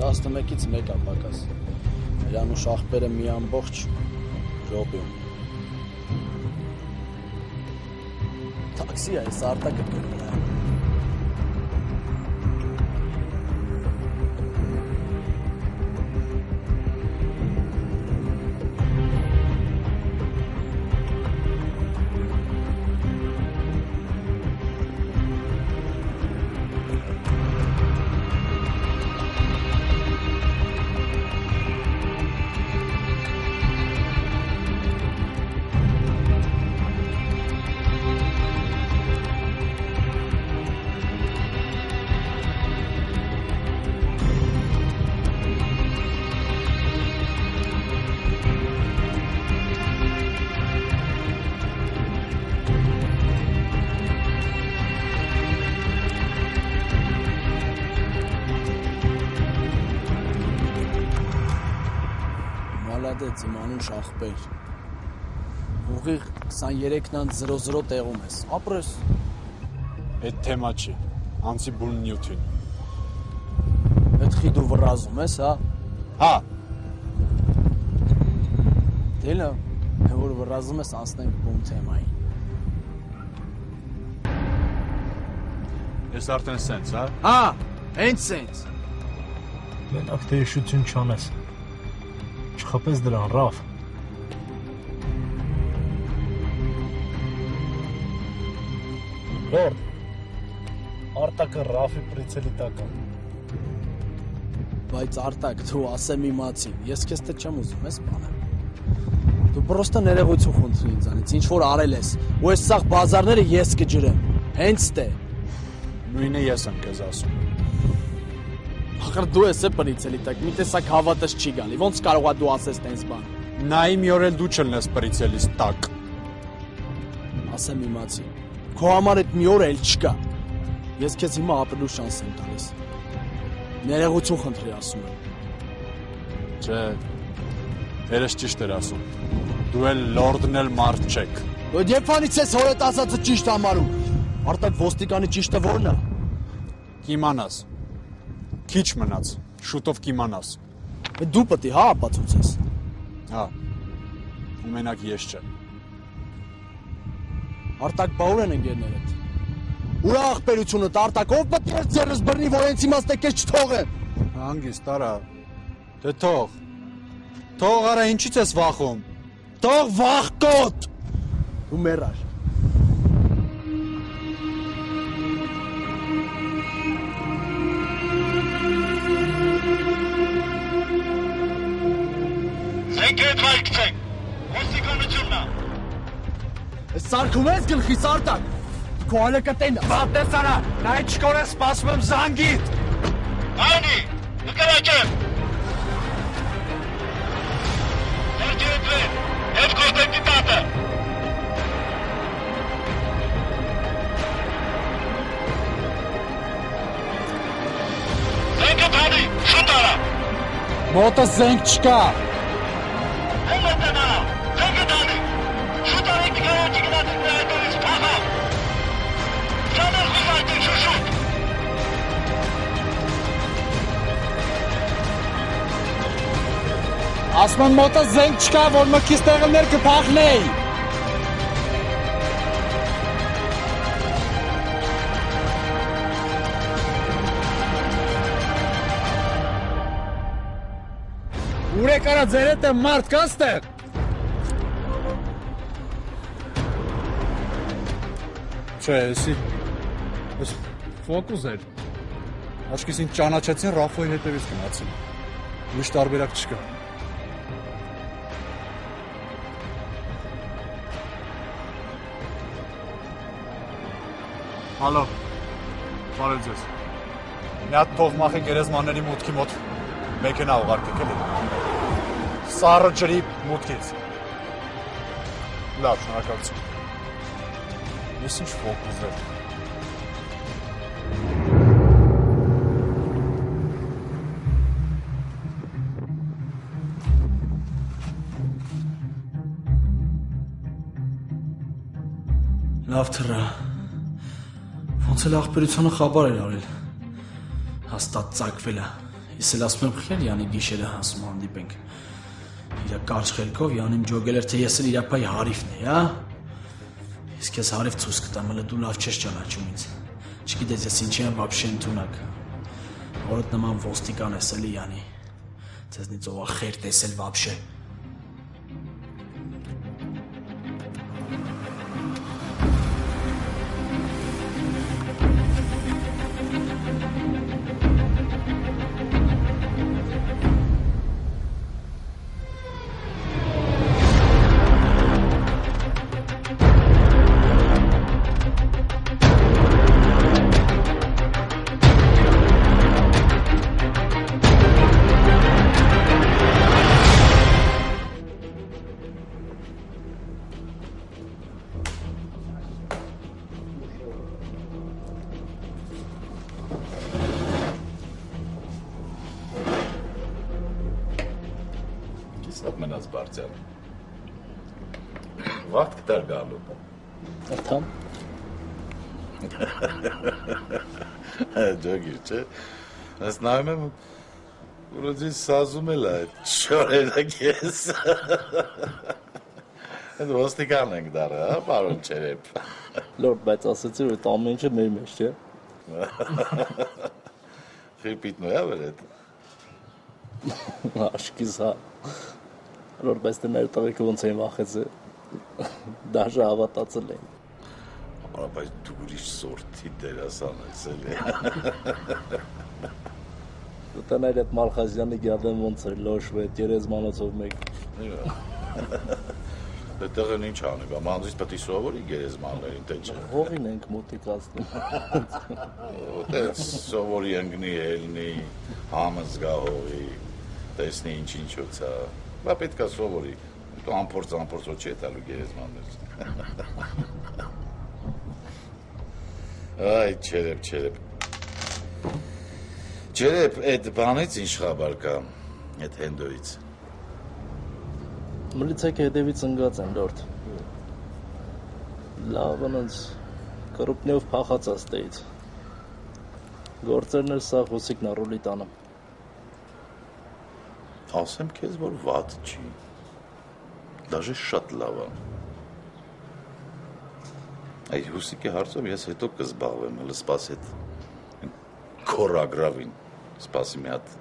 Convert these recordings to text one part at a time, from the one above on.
11-ից 1 ապակաս։ Երանուշ աղբերը մի ամբողջ Ռոբիում։ Տաքսի է, այս արտակը գրում է։ Իմանուշ աղբեր, ուղիղ 23:00 տեղում ես, ապրես։ Այդ թեմա չի, անցի բուն նյութին։ Այդ խիդու վռազում ես, հա։ Հա։ Դելը, որ վռազում ես, անցնենք բուն թեմային։ Ես արդեն սենց, հա։ Հա, հենց սենց։ Մենակ թե իշություն չանես։ Չխփես դրան, Ռաֆ։ Լորդ, Արտակը Ռաֆի պրիցելի տակ է։ Բայց Արտակ, դու ասեմ իմացին, ես քեզ թե չեմ ուզում, ես բանը։ Դու պրոստը ներողություն խնդրի ինձանից, ինչ որ արել ես, ու այս սաղ բազարները ես կջրեմ, հենց թե։ Նույնը ես եմ քեզ ասում։ Ախր դու ես է պրիցելի տակ, մի տեսակ հավատս չի գալի, ոնց կարող է դու ասես տենց բան։ Նայի մի օր էլ դու չլնես պրիցելիս տակ։ Ասեմ իմացի, քո համար այդ մի օր էլ չկա։ Ես քեզ հիմա ապրելու շանս եմ տալիս։ Ներողություն խնդրի ասում եմ։ Չէ, երես ճիշտ էր ասում։ Դու էլ լորդն էլ մարդ չեք։ Ոդ եփանից ես հորդ ասածը ճիշտ համարում։ Արտակ ոստիկանի ճիշտը ո՞րն է։ Կիմանաս։ Քիչ մնաց, շուտով կիմանաս։ Դու պետք է հա ապացուցես։ Հա։ Ու մենակ ես չեմ։ Արտակ բա ուր են ընկերներդ։ Ուր է աղբերությունդ, Արտակ, ով պետք է ձեռս բռնի, որ հենց իմաստը քեզ չթողեմ։ Հանգիստ արա։ Դե թող։ Թող արա, ինչից ես վախում։ Թող վախկոտ։ Դու մեռար։ Զենք հետ վայքցեք, ոստիկանությունն է։ Սարքում ես գլխիս Արտակ, քո ալեկատենն է։ Բատես արա, նա չկոր է սպասում եմ զանգիտ։ Այնի, նկրաճեմ։ Ներքի հետ վեր, հետ կոստեկի տատը։ Զենքը թանի, շուտ արա։ Մոտը զենք չկա։ Ասում եմ մոտը զենք չկա, որ մքիս տեղներ կփախնեի։ Ուր է կարա ձեր հետ է մարդ կա ստեղ։ Չէ, ես ֆոկուս էր։ Աչքիս ինձ ճանաչեցին, Ռաֆոյի հետևից գնացին։ Ուրիշ տարբերակ չկա։ Հալո, բարև ձեզ։ Մի հատ թողմախի գերեզմանների մուտքի մոտ մեքենա ուղարկեք էլի։ Սառը ջրի մուտքից։ Լավ, շնորհակալություն։ Ես ինչ ֆոկուս էր։ Լավ թռա։ Ոնց էլ աղբերությունը խաբար էր արել։ Հաստատ ծակվել է։ Ես էլ ասում եմ խել Յանի գիշերը հասում հանդիպենք։ Իրա կարճ խելքով Յանին ջոգել էր, թե ես էլ իրա փայ հարիվն է, հա։ Իսկ ես հարիվ ցույց կտամ, հələ դու լավ չես ճանաչում ինձ։ Չգիտես ես ինչի եմ вообще ընդունակ։ Որդ նման ոստիկան ես էլի Յանի։ Ձեզնից ով է խեր տեսել вообще։ Մնաց բարձյալ։ Վաղտ կտար գալու։ Աթամ։ Ջոգիր, չէ։ Ես նայում եմ, ուրոջին սազում էլ այդ շորերակ ես։ Այդ ոստիկան ենք դարը, հա, պարոն Չերեպ։ Լորդ, բայց ասեցի, որ այդ ամեն ինչը մեր մեջ, չէ։ Խիրպիտնու է վեր էդ։ Աշկիս, հա։ Լորդ, բայց դե մեր տղեկը ոնց էին վախեցել, դաժը հավատացել էին։ Բայց դու ուրիշ սորտի դերասան ես էլի։ Դու տներ այդ Մալխազյանի գյադեն ոնց էր լոշվե, գերեզմանոցով մեկ։ Դետեղ են ինչ անի, բա մանձից պետք է սովորի գերեզմաններին, թե չէ։ Հողին ենք մոտիկ ասնում։ Դες սովորի ընգնի, ելնի, համըց գա հողի, տեսնի ինչ-ինչոց է։ Բա պետք է սովորի, դու ամփորձ-ամփորձ չի տալու գերեզմաններ։ Այ, Չերեպ։ Չերեպ, այդ բանից ինչ խաբար կա, այդ հենդոյից։ Մլիցեքը հետևից ընգած են, լորդ։ Լավ ընց կրուպնեով փախացած տեից։ Գործերն էլ սա հոսիկն առոլի տանեմ։ Ասեմ քեզ, որ վատ չի։ Դաժե շատ լավ է։ Այդ հուսիկի հարցով ես հետո կզբաղվեմ, հələ սպաս այդ քորագրավին, սպասի մի հատ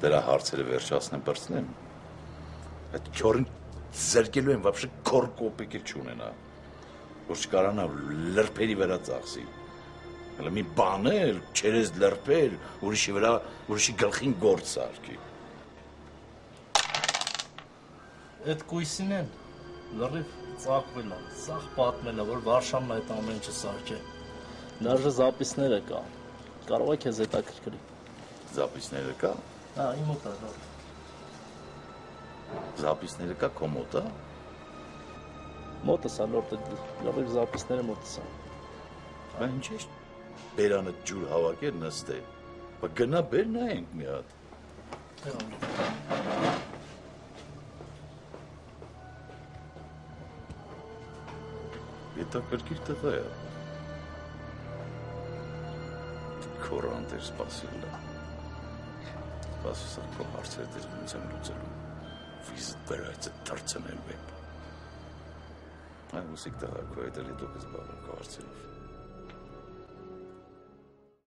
դրա հարցերը վերջացնեմ, բրցնեմ։ Այդ քորին զերկելու են вообще քոր կոպեկ էլ չունենա, որ չկարանա լրբերի վրա ծախսի։ Հələ մի բան էլ, չերես լրբեր, ուրիշի վրա, ուրիշի գլխին գործ սարքի։ Այդ կույսին են, լրիվ ծակվել է, սաղ պատմել է, որ Վարշավն այդ ամեն ինչը սարքե։ Դաժե զապիսները կա, կարող է քեզ հետաքրքրի։ Զապիսները կա։ Հա, իմ մոտ է, լորդ։ Զապիսները կա քո մոտ, հա։ Մոտս է, լորդ, լրիվ զապիսները մոտս է։ Բա ինչ ես բերանը ջուր հավաքել նստե։ Բա գնա բեր նայենք մի հատ։ Հետաքրքիր տղա է։ Քորանտ էր սպասել։ Սպասի սա քո հարցերը դեր ոնց եմ լուծելու։ Վիզտ բերայցը դարձնել վեպ։ Այն ուսիկ տղա քո հետ էլ հետո կզբաղվեմ քո հարցերով։